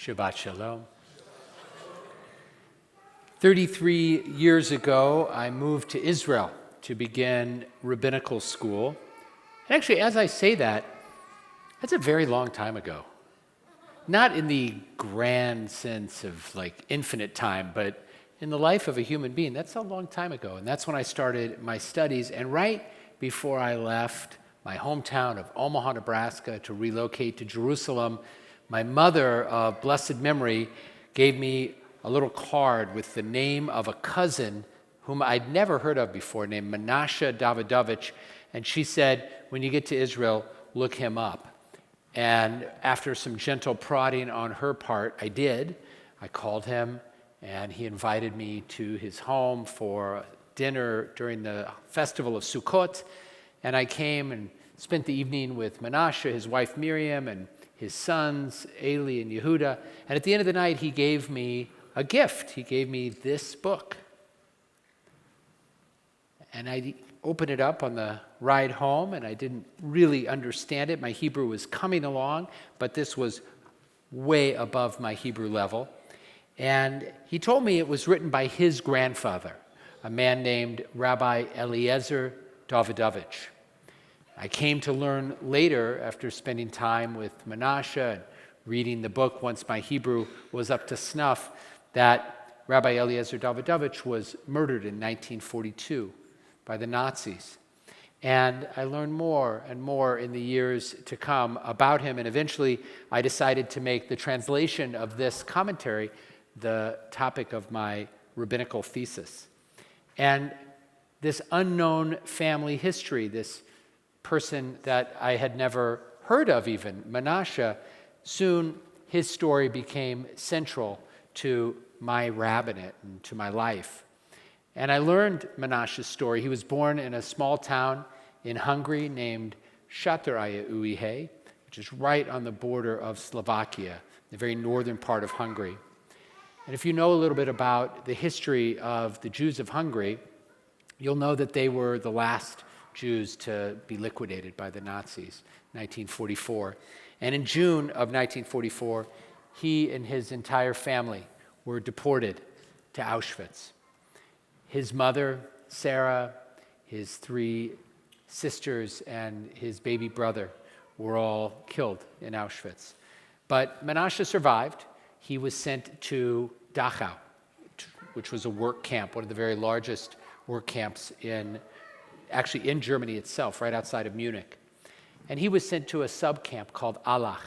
Shabbat Shalom. 33 years ago, I moved to Israel to begin rabbinical school. And actually, as I say that, that's a very long time ago. Not in the grand sense of like infinite time, but in the life of a human being, that's a long time ago. And that's when I started my studies. And right before I left my hometown of Omaha, Nebraska, to relocate to Jerusalem, my mother of blessed memory gave me a little card with the name of a cousin whom I'd never heard of before, named Menashe Davidovich. And she said, when you get to Israel, look him up. And after some gentle prodding on her part, I did. I called him, and he invited me to his home for dinner during the festival of Sukkot. And I came and spent the evening with Menashe, his wife Miriam, and his sons, Eli and Yehuda. And at the end of the night, he gave me a gift. He gave me this book. And I opened it up on the ride home, and I didn't really understand it. My Hebrew was coming along, but this was way above my Hebrew level. And he told me it was written by his grandfather, a man named Rabbi Eliezer Davidovich. I came to learn later, after spending time with Menashe and reading the book once my Hebrew was up to snuff, that Rabbi Eliezer Davidovich was murdered in 1942 by the Nazis. And I learned more and more in the years to come about him, and eventually I decided to make the translation of this commentary the topic of my rabbinical thesis. And this unknown family history, this person that I had never heard of even, Menashe, soon his story became central to my rabbinate and to my life. And I learned Menashe's story. He was born in a small town in Hungary named Sátoraljaújhely, which is right on the border of Slovakia, the very northern part of Hungary. And if you know a little bit about the history of the Jews of Hungary, you'll know that they were the last Jews to be liquidated by the Nazis, 1944. And in June of 1944, he and his entire family were deported to Auschwitz. His mother, Sarah, his three sisters, and his baby brother were all killed in Auschwitz. But Menashe survived. He was sent to Dachau, which was a work camp, one of the very largest work camps in Germany itself, right outside of Munich. And he was sent to a sub-camp called Allach.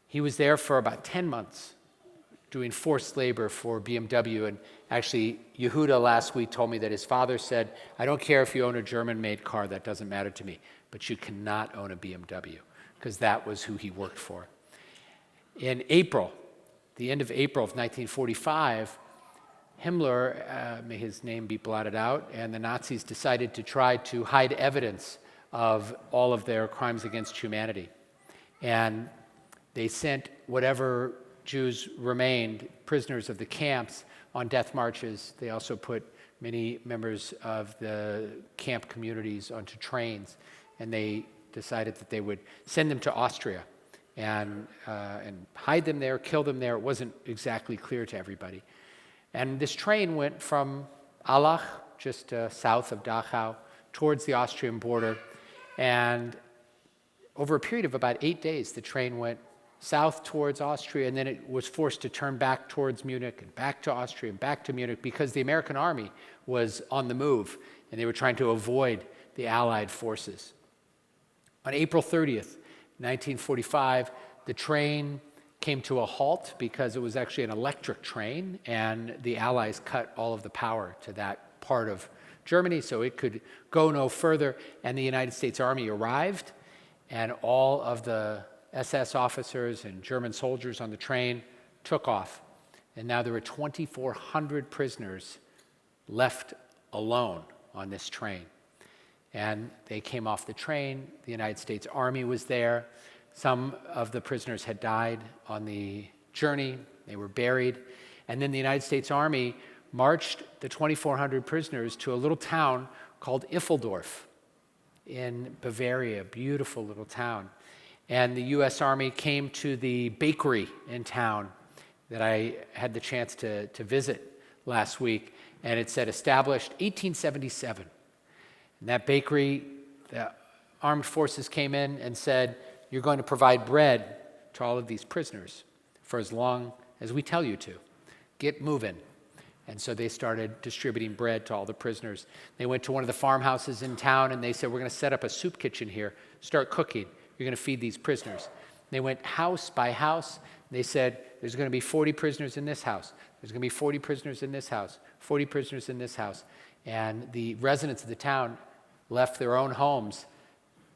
He was there for about 10 months, doing forced labor for BMW. And actually, Yehuda last week told me that his father said, I don't care if you own a German-made car, that doesn't matter to me, but you cannot own a BMW, because that was who he worked for. In April, the end of April of 1945, Himmler, may his name be blotted out, and the Nazis decided to try to hide evidence of all of their crimes against humanity. And they sent whatever Jews remained, prisoners of the camps, on death marches. They also put many members of the camp communities onto trains, and they decided that they would send them to Austria and hide them there, kill them there. It wasn't exactly clear to everybody. And this train went from Allach, just south of Dachau, towards the Austrian border. And over a period of about 8 days, the train went south towards Austria, and then it was forced to turn back towards Munich and back to Austria and back to Munich because the American army was on the move, and they were trying to avoid the Allied forces. On April 30th, 1945, the train came to a halt because it was actually an electric train, and the Allies cut all of the power to that part of Germany, so it could go no further. And the United States Army arrived, and all of the SS officers and German soldiers on the train took off. And now there were 2,400 prisoners left alone on this train. And they came off the train. The United States Army was there. Some of the prisoners had died on the journey. They were buried. And then the United States Army marched the 2,400 prisoners to a little town called Iffeldorf in Bavaria, a beautiful little town. And the U.S. Army came to the bakery in town that I had the chance to visit last week, and it said established 1877. And that bakery, the armed forces came in and said, you're going to provide bread to all of these prisoners for as long as we tell you to. Get moving. And so they started distributing bread to all the prisoners. They went to one of the farmhouses in town and they said, we're going to set up a soup kitchen here. Start cooking. You're going to feed these prisoners. They went house by house. They said, there's going to be 40 prisoners in this house. There's going to be 40 prisoners in this house, 40 prisoners in this house. And the residents of the town left their own homes.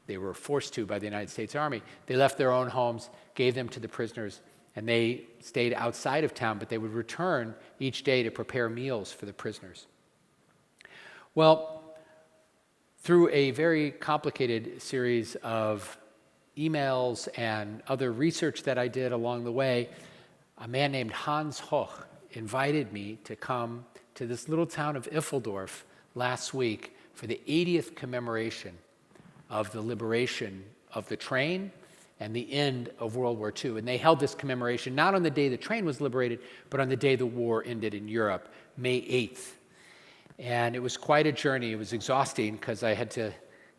They were forced to by the United States Army. They left their own homes, gave them to the prisoners, and they stayed outside of town, but they would return each day to prepare meals for the prisoners. Well, through a very complicated series of emails and other research that I did along the way, a man named Hans Hoch invited me to come to this little town of Iffeldorf last week for the 80th commemoration of the liberation of the train and the end of World War II. And they held this commemoration not on the day the train was liberated, but on the day the war ended in Europe, May 8th. And it was quite a journey. It was exhausting because I had to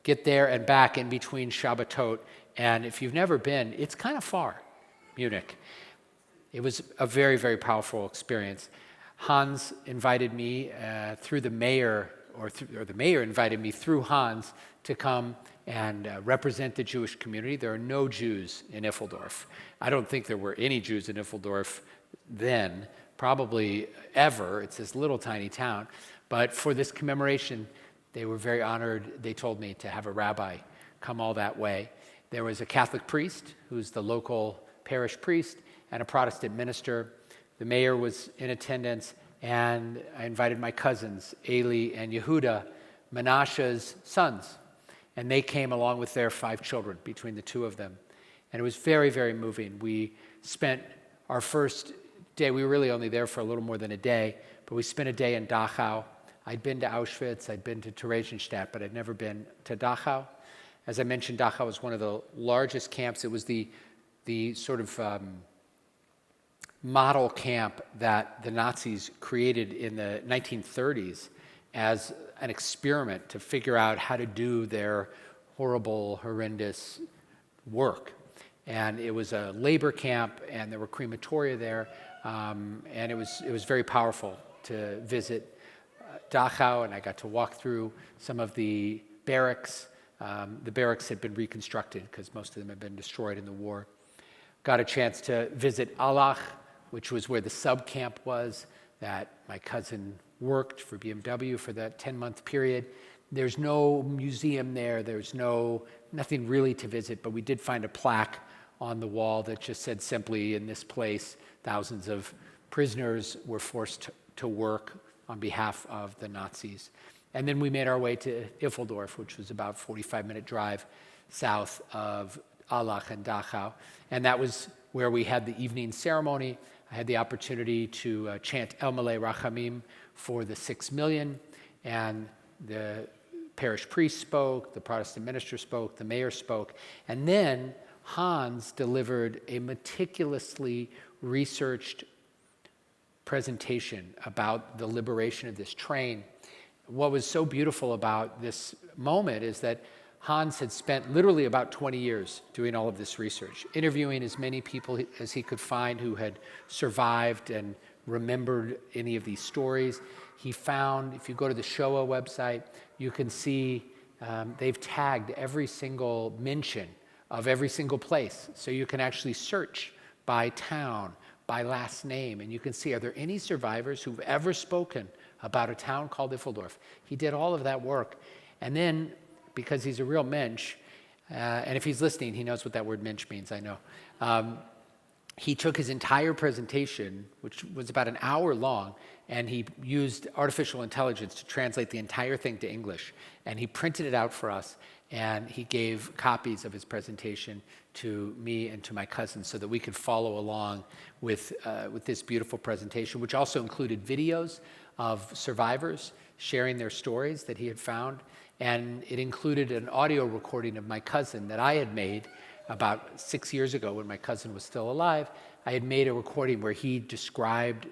get there and back in between Shabbatot. And if you've never been, it's kind of far, Munich. It was a very, very powerful experience. Hans invited me through the mayor, or the mayor invited me through Hans to come and represent the Jewish community. There are no Jews in Iffeldorf. I don't think there were any Jews in Iffeldorf then, probably ever. It's this little tiny town. But for this commemoration, they were very honored. They told me to have a rabbi come all that way. There was a Catholic priest, who's the local parish priest, and a Protestant minister. The mayor was in attendance, and I invited my cousins, Eli and Yehuda, Menashe's sons. And they came along with their 5 children, between the 2 of them. And it was very, very moving. We spent our first day, we were really only there for a little more than a day, but we spent a day in Dachau. I'd been to Auschwitz, I'd been to Theresienstadt, but I'd never been to Dachau. As I mentioned, Dachau was one of the largest camps. It was the sort of model camp that the Nazis created in the 1930s as an experiment to figure out how to do their horrible, horrendous work. And it was a labor camp, and there were crematoria there, and it was very powerful to visit Dachau, and I got to walk through some of the barracks. The barracks had been reconstructed because most of them had been destroyed in the war. Got a chance to visit Allach, which was where the sub-camp was that my cousin worked for BMW for that 10-month period. There's no museum there. There's nothing really to visit, but we did find a plaque on the wall that just said simply, in this place, thousands of prisoners were forced to work on behalf of the Nazis. And then we made our way to Iffeldorf, which was about a 45-minute drive south of Allach and Dachau. And that was where we had the evening ceremony. I had the opportunity to chant El Malei Rachamim for the 6 million, and the parish priest spoke, the Protestant minister spoke, the mayor spoke, and then Hans delivered a meticulously researched presentation about the liberation of this train. What was so beautiful about this moment is that Hans had spent literally about 20 years doing all of this research, interviewing as many people as he could find who had survived and remembered any of these stories. He found, if you go to the Shoah website, you can see they've tagged every single mention of every single place. So you can actually search by town, by last name, and you can see, are there any survivors who've ever spoken about a town called Iffeldorf? He did all of that work. And then, because he's a real mensch, and if he's listening, he knows what that word mensch means, I know. He took his entire presentation, which was about an hour long, and he used artificial intelligence to translate the entire thing to English. And he printed it out for us, and he gave copies of his presentation to me and to my cousins so that we could follow along with this beautiful presentation, which also included videos of survivors sharing their stories that he had found. And it included an audio recording of my cousin that I had made about 6 years ago when my cousin was still alive, I had made a recording where he described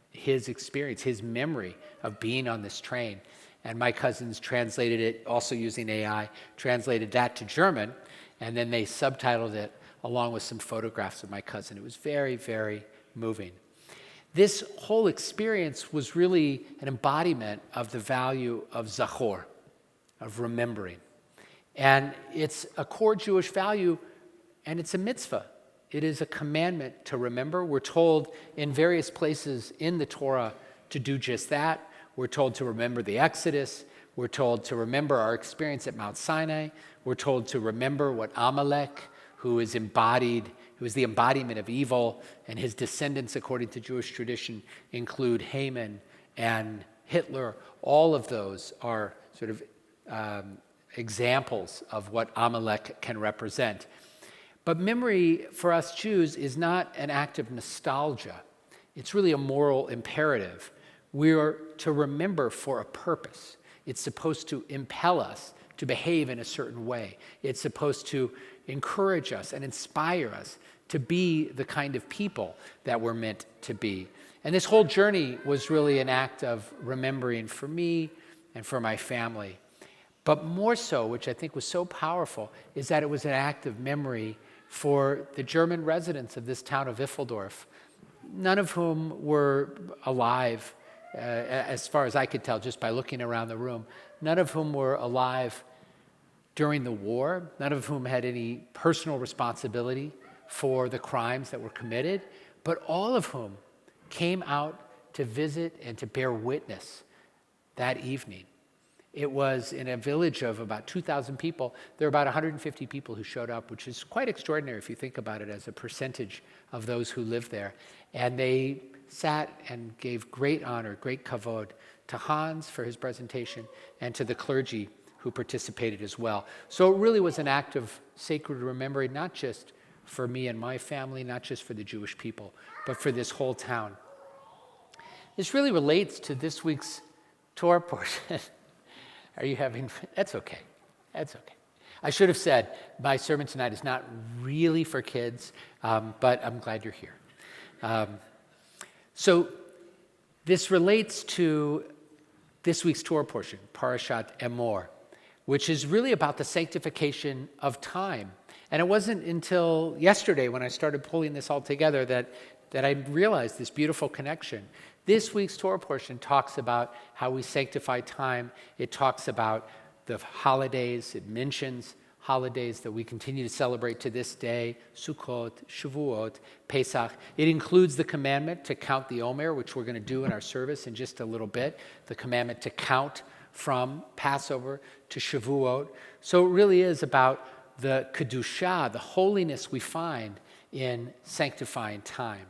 his experience, his memory of being on this train. And my cousins translated it, also using AI, translated that to German, and then they subtitled it along with some photographs of my cousin. It was very, very moving. This whole experience was really an embodiment of the value of Zakhor, of remembering. And it's a core Jewish value, and it's a mitzvah. It is a commandment to remember. We're told in various places in the Torah to do just that. We're told to remember the Exodus. We're told to remember our experience at Mount Sinai. We're told to remember what Amalek, who is the embodiment of evil, and his descendants, according to Jewish tradition, include Haman and Hitler. All of those are sort of examples of what Amalek can represent. But memory for us Jews is not an act of nostalgia. It's really a moral imperative. We are to remember for a purpose. It's supposed to impel us to behave in a certain way. It's supposed to encourage us and inspire us to be the kind of people that we're meant to be. And this whole journey was really an act of remembering for me and for my family. But more so, which I think was so powerful, is that it was an act of memory for the German residents of this town of Iffeldorf, none of whom were alive, as far as I could tell just by looking around the room, none of whom were alive during the war, none of whom had any personal responsibility for the crimes that were committed, but all of whom came out to visit and to bear witness that evening. It was in a village of about 2,000 people. There were about 150 people who showed up, which is quite extraordinary if you think about it as a percentage of those who live there. And they sat and gave great honor, great kavod to Hans for his presentation and to the clergy who participated as well. So it really was an act of sacred remembering, not just for me and my family, not just for the Jewish people, but for this whole town. This really relates to this week's Torah portion. Are you having, that's okay. That's okay. I should have said, my sermon tonight is not really for kids, but I'm glad you're here. So this relates to this week's Torah portion, Parashat Emor, which is really about the sanctification of time. And it wasn't until yesterday when I started pulling this all together that I realized this beautiful connection. This week's Torah portion talks about how we sanctify time. It talks about the holidays. It mentions holidays that we continue to celebrate to this day, Sukkot, Shavuot, Pesach. It includes the commandment to count the Omer, which we're going to do in our service in just a little bit, the commandment to count from Passover to Shavuot. So it really is about the Kedusha, the holiness we find in sanctifying time.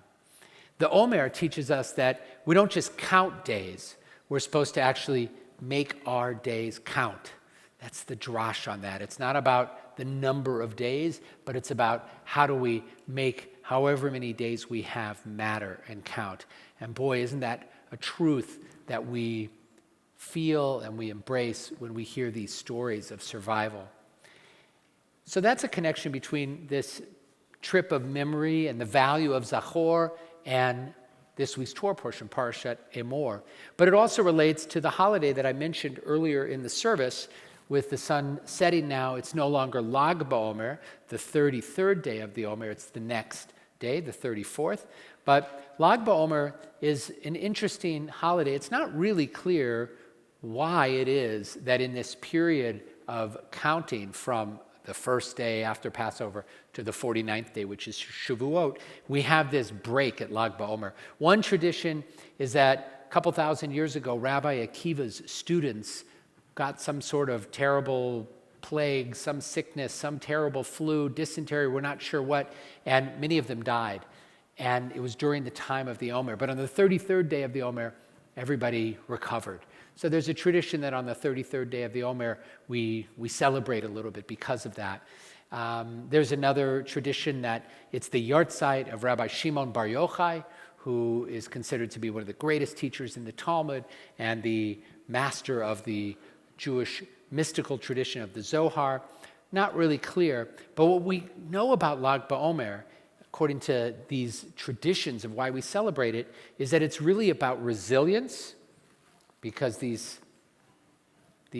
The Omer teaches us that we don't just count days. We're supposed to actually make our days count. That's the drash on that. It's not about the number of days, but it's about how do we make however many days we have matter and count. And boy, isn't that a truth that we feel and we embrace when we hear these stories of survival. So that's a connection between this trip of memory and the value of Zakhor and this week's Torah portion, Parashat Emor. But it also relates to the holiday that I mentioned earlier in the service. With the sun setting now, it's no longer Lag BaOmer, the 33rd day of the Omer. It's the next day, the 34th. But Lag BaOmer is an interesting holiday. It's not really clear why it is that in this period of counting from the first day after Passover to the 49th day, which is Shavuot, we have this break at Lag BaOmer. One tradition is that a couple thousand years ago, Rabbi Akiva's students got some sort of terrible plague, some sickness, some terrible flu, dysentery, we're not sure what, and many of them died. And it was during the time of the Omer. But on the 33rd day of the Omer, everybody recovered. So there's a tradition that on the 33rd day of the Omer, we celebrate a little bit because of that. There's another tradition that it's the yahrzeit of Rabbi Shimon Bar Yochai, who is considered to be one of the greatest teachers in the Talmud and the master of the Jewish mystical tradition of the Zohar. not really clear. But what we know about Lag BaOmer, according to these traditions of why we celebrate it, is that it's really about resilience, because these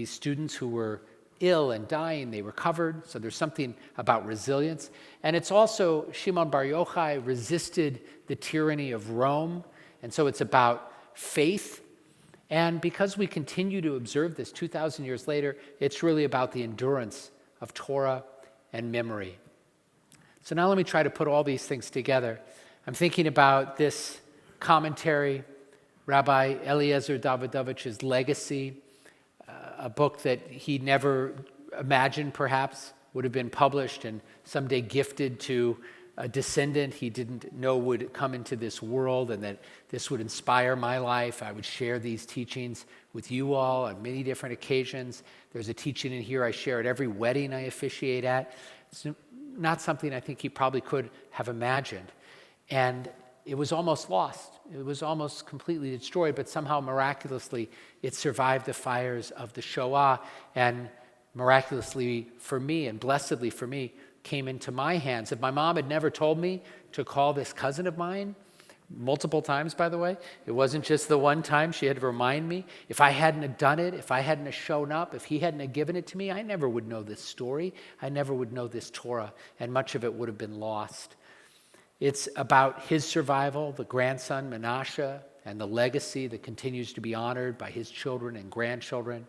students who were ill and dying, they recovered. So there's something about resilience. And it's also, Shimon Bar Yochai resisted the tyranny of Rome. And so it's about faith. And because we continue to observe this 2,000 years later, it's really about the endurance of Torah and memory. So now let me try to put all these things together. I'm thinking about this commentary, Rabbi Eliezer Davidovich's Legacy, a book that he never imagined perhaps would have been published and someday gifted to a descendant he didn't know would come into this world, and that this would inspire my life. I would share these teachings with you all on many different occasions. There's a teaching in here I share at every wedding I officiate at. It's not something I think he probably could have imagined. And it was almost lost. It was almost completely destroyed, but somehow miraculously it survived the fires of the Shoah, and miraculously for me and blessedly for me came into my hands. If my mom had never told me to call this cousin of mine, multiple times by the way, it wasn't just the one time, she had to remind me. If I hadn't have done it, if I hadn't have shown up, if he hadn't have given it to me, I never would know this story. I never would know this Torah, and much of it would have been lost. It's about his survival, the grandson Menashe, and the legacy that continues to be honored by his children and grandchildren.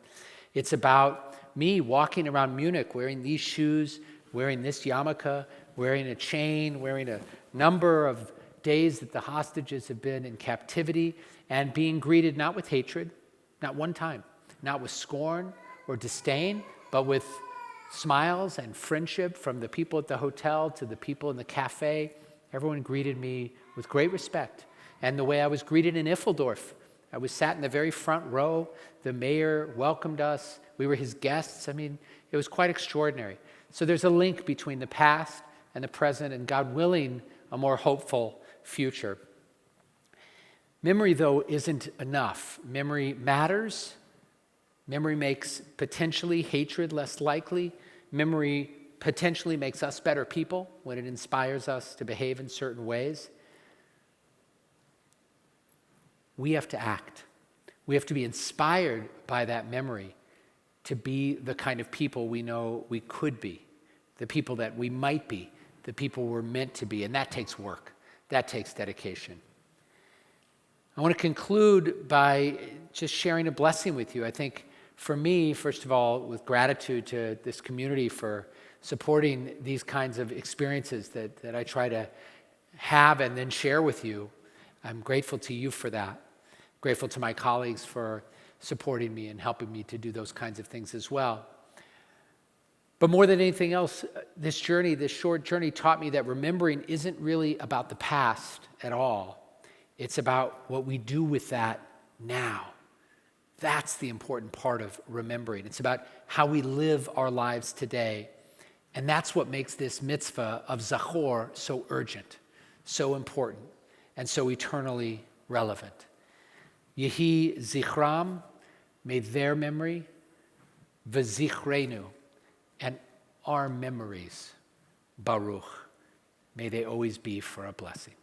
It's about me walking around Munich wearing these shoes, wearing this yarmulke, wearing a chain, wearing a number of days that the hostages have been in captivity, and being greeted not with hatred, not one time, not with scorn or disdain, but with smiles and friendship, from the people at the hotel to the people in the cafe. Everyone greeted me with great respect. And the way I was greeted in Iffeldorf, I was sat in the very front row. The mayor welcomed us. We were his guests. I mean, it was quite extraordinary. So there's a link between the past and the present, and God willing, a more hopeful future. Memory, though, isn't enough. Memory matters. Memory makes potentially hatred less likely. Memory potentially makes us better people when it inspires us to behave in certain ways. We have to act. We have to be inspired by that memory to be the kind of people we know we could be, the people that we might be, the people we're meant to be. And that takes work. That takes dedication. I want to conclude by just sharing a blessing with you. I think for me, first of all, with gratitude to this community for supporting these kinds of experiences that I try to have and then share with you. I'm grateful to you for that. Grateful to my colleagues for supporting me and helping me to do those kinds of things as well. But more than anything else, this journey, this short journey, taught me that remembering isn't really about the past at all. It's about what we do with that now. That's the important part of remembering. It's about how we live our lives today. And that's what makes this mitzvah of Zakhor so urgent, so important, and so eternally relevant. Yehi zichram, may their memory, v'zichrenu, and our memories, baruch, may they always be for a blessing.